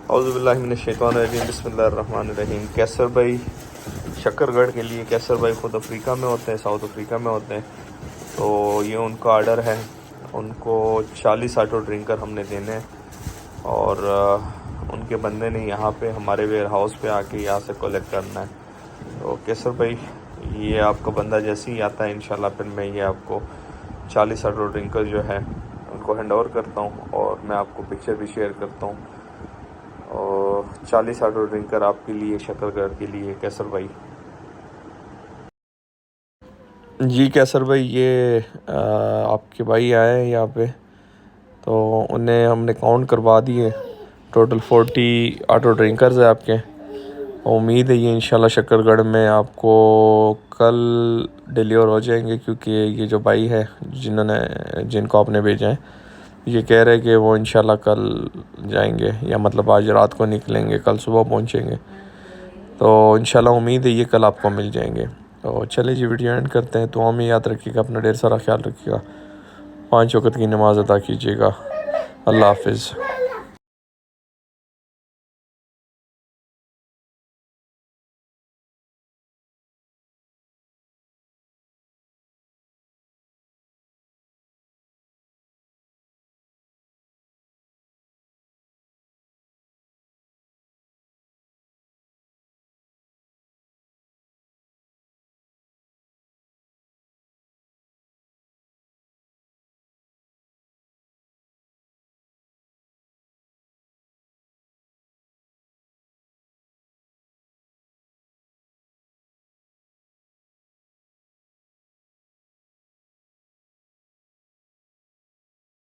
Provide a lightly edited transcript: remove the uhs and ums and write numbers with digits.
औज़ुबिल्लाहिमिनश्शैतानिर्रजीम बिस्मिल्लाहिर्रहमानिर्रहीम। कैसर भाई शक्करगढ़ के लिए, कैसर भाई ख़ुद अफ्रीका में होते हैं, साउथ अफ्रीका में होते हैं। तो ये उनका आर्डर है, उनको 40 ऑटो ड्रिंकर हमने देने हैं और उनके बंदे ने यहाँ पे हमारे वेयर हाउस पे आके यहाँ से कलेक्ट करना है। तो कैसर भाई ये आपका बंदा जैसे ही आता है इंशाल्लाह फिर मैं ये आपको 40 ऑटो ड्रिंकर जो है उनको हैंड ओवर करता हूँ और मैं आपको पिक्चर भी शेयर करता हूँ। और 40 ऑटो ड्रिंकर आपके लिए, शक्करगढ़ के लिए कैसर भाई। जी कैसर भाई, ये आपके भाई आए हैं यहाँ पे, तो उन्हें हमने काउंट करवा दिए। टोटल 40 ऑटो ड्रिंकर्स है आपके। उम्मीद है ये इंशाल्लाह शक्करगढ़ में आपको कल डिलीवर हो जाएंगे, क्योंकि ये जो भाई है जिनको आपने भेजा है ये कह रहे हैं कि वो इंशाल्लाह कल जाएंगे, या मतलब आज रात को निकलेंगे, कल सुबह पहुंचेंगे। तो इंशाल्लाह उम्मीद है ये कल आपको मिल जाएंगे। तो चलिए जी वीडियो एंड करते हैं। तो हमें याद रखिएगा, अपना ढेर सारा ख्याल रखिएगा, 5 वक्त की नमाज़ अदा कीजिएगा। अल्लाह हाफिज़।